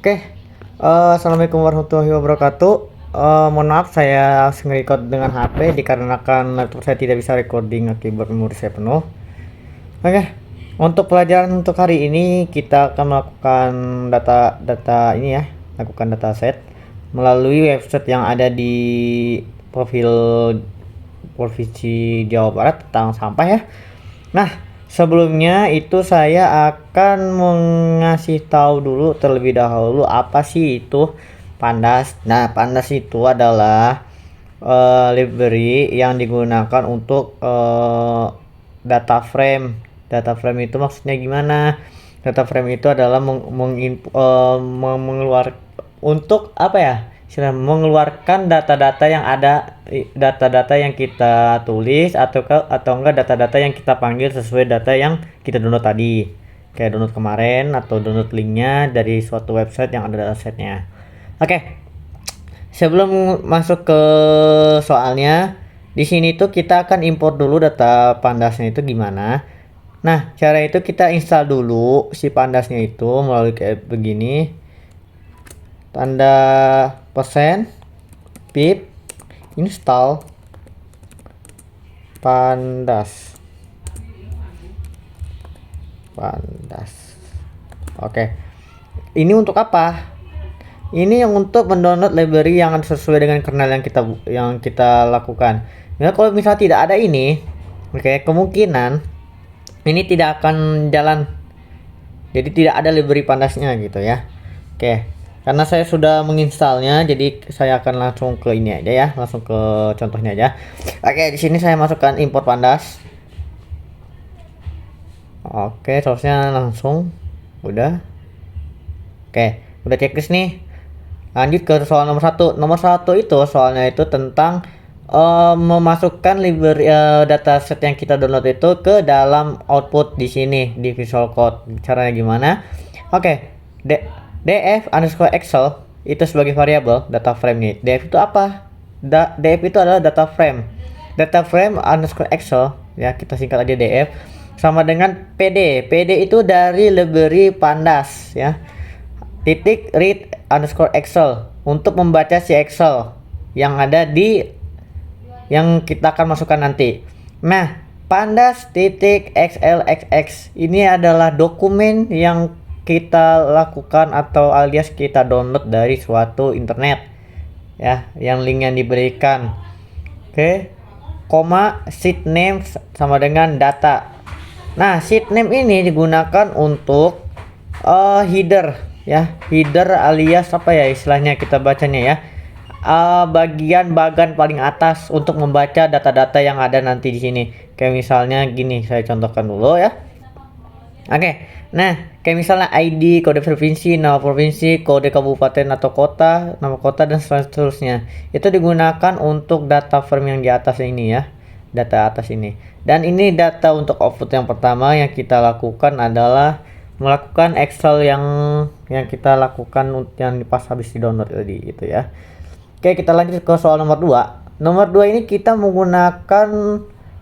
Oke, assalamualaikum warahmatullahi wabarakatuh. Mohon maaf saya nge-record dengan HP dikarenakan laptop saya tidak bisa recording akibat memori saya penuh. Oke, untuk pelajaran untuk hari ini kita akan melakukan data ini ya, lakukan dataset melalui website yang ada di profil Provinsi Jawa Barat tentang sampah ya. Nah, sebelumnya itu saya akan mengasih tahu dulu terlebih dahulu apa sih itu Pandas. Nah, Pandas itu adalah library yang digunakan untuk data frame. Data frame itu maksudnya gimana? Data frame itu adalah mengeluarkan untuk apa ya? Mengeluarkan data-data yang ada, data-data yang kita tulis atau enggak data-data yang kita panggil sesuai data yang kita download tadi, kayak download kemarin atau download linknya dari suatu website yang ada datasetnya. Oke, sebelum masuk ke soalnya, di sini tuh kita akan import dulu data Pandasnya itu gimana. Nah, cara itu kita install dulu si Pandasnya itu melalui kayak begini, tanda persen pip install Pandas. Oke, ini untuk apa? Ini yang untuk mendownload library yang sesuai dengan kernel yang kita lakukan. Nah, kalau misalnya tidak ada ini, oke, kemungkinan ini tidak akan jalan. Jadi tidak ada library Pandasnya gitu ya. Oke, karena saya sudah menginstalnya, jadi saya akan langsung ke ini aja ya, langsung ke contohnya aja. Oke, di sini saya masukkan import Pandas. Oke, seharusnya langsung udah. Oke, udah checklist nih. Lanjut ke soal nomor 1. Nomor 1 itu soalnya itu tentang memasukkan library dataset yang kita download itu ke dalam output di sini di Visual Code. Caranya gimana? Oke, df underscore excel itu sebagai variabel data frame nih. Df itu apa? Df itu adalah data frame. Data frame underscore excel ya, kita singkat aja df, sama dengan pd. Pd itu dari library Pandas ya. Titik read underscore excel untuk membaca si excel yang ada di yang kita akan masukkan nanti. Nah, Pandas titik xlxx ini adalah dokumen yang kita lakukan atau alias kita download dari suatu internet ya, yang link yang diberikan. Oke, koma sheet name sama dengan data. Nah, sheet name ini digunakan untuk header ya, header alias apa ya istilahnya kita bacanya ya, bagian paling atas untuk membaca data-data yang ada nanti di sini. Kayak misalnya gini, saya contohkan dulu ya. Oke, nah kayak misalnya ID, kode provinsi, nama provinsi, kode kabupaten atau kota, nama kota dan seterusnya. Itu digunakan untuk data frame yang di atas ini ya, data atas ini. Dan ini data untuk output yang pertama yang kita lakukan adalah melakukan Excel yang kita lakukan yang pas habis di download tadi gitu ya. Oke, kita lanjut ke soal nomor 2. Nomor 2 ini kita menggunakan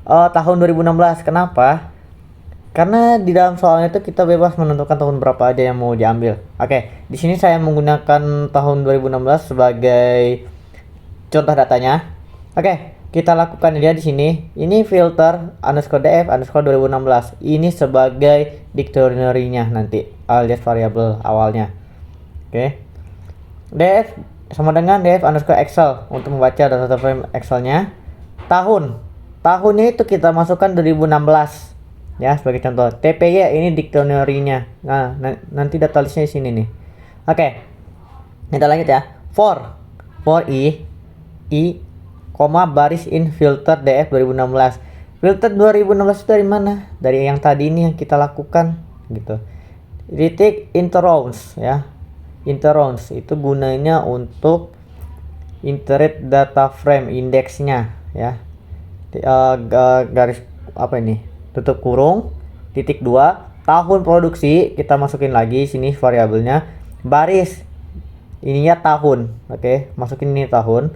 tahun 2016. Kenapa? Karena di dalam soalnya itu kita bebas menentukan tahun berapa aja yang mau diambil. Oke, di sini saya menggunakan tahun 2016 sebagai contoh datanya. Oke, kita lakukan dia di sini. Ini filter underscore df underscore 2016. Ini sebagai dictionary-nya nanti alias variabel awalnya. Oke, df sama dengan df underscore excel untuk membaca data frame Excelnya. Tahunnya itu kita masukkan 2016 ya sebagai contoh. TPY ini dictionary-nya. Nah, nanti data listnya di sini nih. Oke, kita lanjut ya. For i koma baris in filter df 2016. Filter 2016 itu dari mana? Dari yang tadi ini yang kita lakukan gitu. Titik interrows ya. Interrows itu gunanya untuk insert data frame indeksnya ya. Garis apa ini? Tutup kurung, titik 2, tahun produksi kita masukin lagi sini variabelnya, baris ininya tahun. Oke, masukin ini tahun,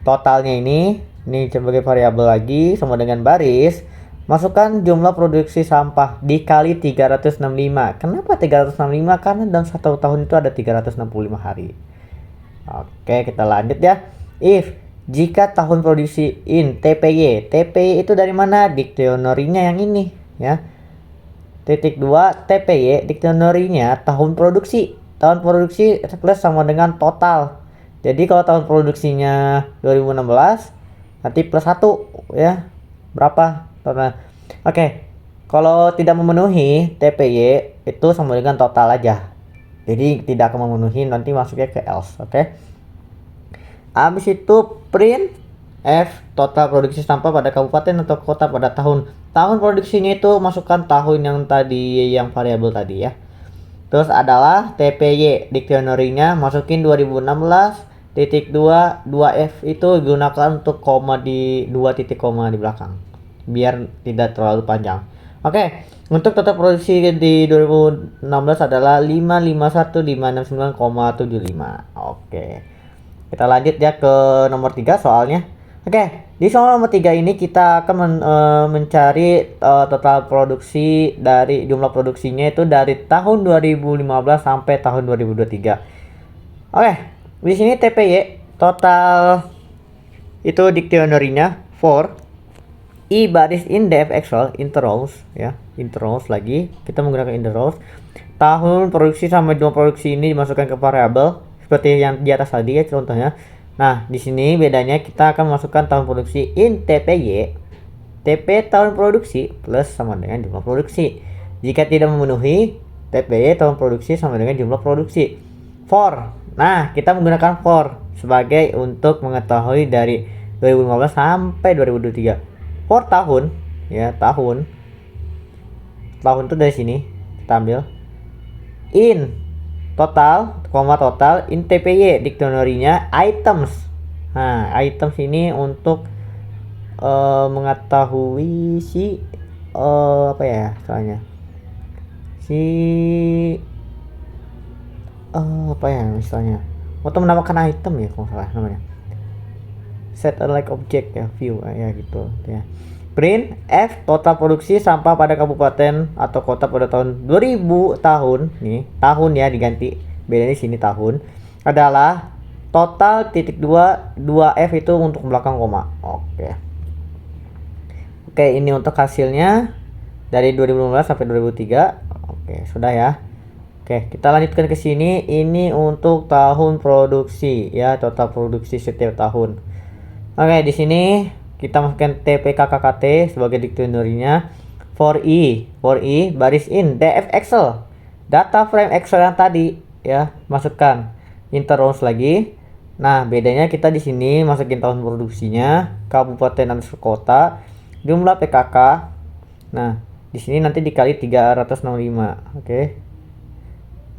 totalnya ini sebagai variabel lagi sama dengan baris, Masukkan jumlah produksi sampah dikali 365. Kenapa 365? Karena dalam satu tahun itu ada 365 hari. Oke, kita lanjut ya. If jika tahun produksi in TPY. TPY itu dari mana? Diktionorinya yang ini ya. Titik 2 TPY diktionorinya tahun produksi. Tahun produksi plus sama dengan total. Jadi kalau tahun produksinya 2016 nanti plus 1 ya. Berapa? Total. Oke. Kalau tidak memenuhi TPY itu sama dengan total aja. Jadi tidak akan memenuhi, nanti masuknya ke else. Oke. Habis itu print F total produksi sampah pada kabupaten atau kota pada tahun. Tahun produksinya itu masukkan tahun yang tadi, yang variabel tadi ya. Terus adalah TPY diktionorinya masukin 2016 titik 2 2F itu gunakan untuk koma di 2 titik koma di belakang biar tidak terlalu panjang. Oke, untuk total produksi di 2016 adalah 551.569,75. Oke. Kita lanjut ya ke nomor 3 soalnya. Oke, di soal nomor 3 ini kita akan mencari total produksi dari jumlah produksinya itu dari tahun 2015 sampai tahun 2023. Oke, di sini TPY total itu diktionorinya for I baris in df Excel interrows ya, interrows lagi kita menggunakan interrows. Tahun produksi sama jumlah produksi ini dimasukkan ke variabel seperti yang di atas tadi ya contohnya. Nah, di sini bedanya kita akan masukkan tahun produksi in TPY. TP tahun produksi plus sama dengan jumlah produksi. Jika tidak memenuhi, TPY tahun produksi sama dengan jumlah produksi. For. Nah, kita menggunakan for sebagai untuk mengetahui dari 2015 sampai 2023. For tahun ya, tahun itu dari sini kita ambil in total, total in TPY diktionorinya items. Nah, items ini untuk mengetahui si apa ya soalnya si apa ya misalnya untuk menambahkan item ya kalau salah namanya set a like object ya, view ya gitu ya. Print F total produksi sampah pada kabupaten atau kota pada tahun 2000 tahun nih, tahun ya diganti. Bedanya di sini tahun adalah total titik 2 2F itu untuk belakang koma. Oke. Oke, ini untuk hasilnya dari 2015 sampai 2003. Oke, sudah ya. Oke, kita lanjutkan ke sini. Ini untuk tahun produksi ya, total produksi setiap tahun. Oke, di sini kita masukkan TPKKKT sebagai diktionorinya for I baris in df Excel data frame Excel yang tadi ya, masukkan interrows lagi. Nah, bedanya kita di sini masukin tahun produksinya, kabupaten dan kota, jumlah PKK. Nah, di sini nanti dikali 365. Oke.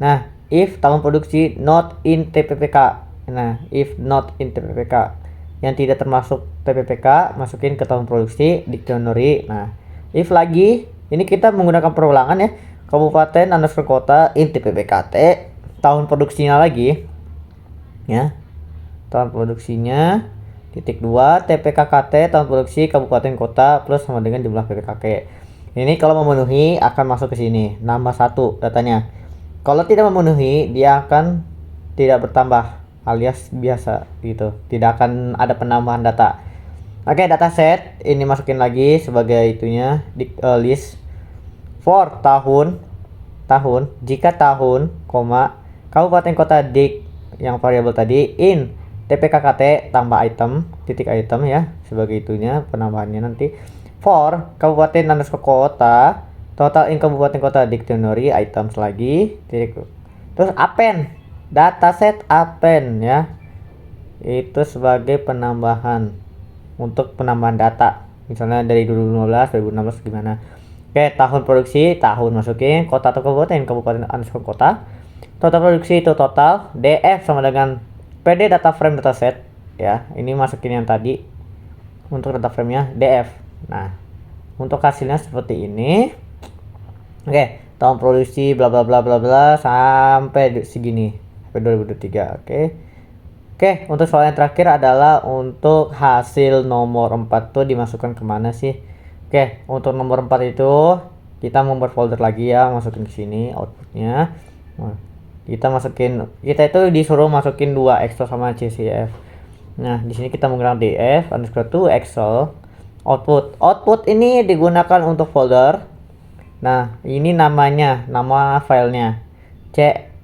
Nah, if tahun produksi not in TPPK. Nah, if not in TPPK yang tidak termasuk TPPK masukin ke tahun produksi dictionary. Nah, if lagi ini kita menggunakan perulangan ya, kabupaten underscore kota in TPPKT tahun produksinya lagi ya, tahun produksinya titik 2 TPKKT tahun produksi kabupaten kota plus sama dengan jumlah PPKK. Ini kalau memenuhi akan masuk ke sini, nambah 1 datanya. Kalau tidak memenuhi dia akan tidak bertambah alias biasa gitu, tidak akan ada penambahan data. Oke, dataset ini masukin lagi sebagai itunya di list for tahun jika tahun koma kabupaten kota dik yang variabel tadi in TPKKT tambah item titik item ya sebagai itunya penambahannya nanti for kabupaten underscore kota total in kabupaten kota dictionary items lagi titik, terus append dataset append ya, itu sebagai penambahan untuk penambahan data misalnya dari 2015 2016 gimana. Oke, tahun produksi tahun masukin, kota atau kabupaten underscore kota, total produksi itu total, df sama dengan pd data frame dataset ya, ini masukin yang tadi untuk data frame nya df. Nah, untuk hasilnya seperti ini. Oke, tahun produksi bla bla bla bla bla sampai segini sampai 2023. Oke, untuk soal yang terakhir adalah untuk hasil nomor 4 tuh dimasukkan kemana sih? Oke, untuk nomor 4 itu kita membuat folder lagi ya, masukin ke sini outputnya. Nah, kita itu disuruh masukin 2 Excel sama CCF. Nah, di sini kita menggunakan df underscore to Excel output. Output ini digunakan untuk folder. Nah, ini namanya, nama filenya.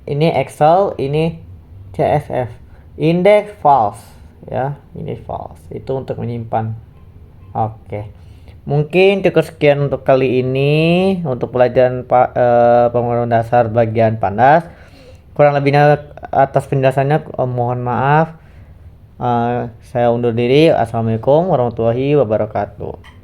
Ini Excel, ini CSV. Index false ya, ini false. Itu untuk menyimpan. Oke. Mungkin cukup sekian untuk kali ini untuk pelajaran pemrograman dasar bagian pandas. Kurang lebihnya atas penjelasannya mohon maaf. Saya undur diri. Assalamualaikum warahmatullahi wabarakatuh.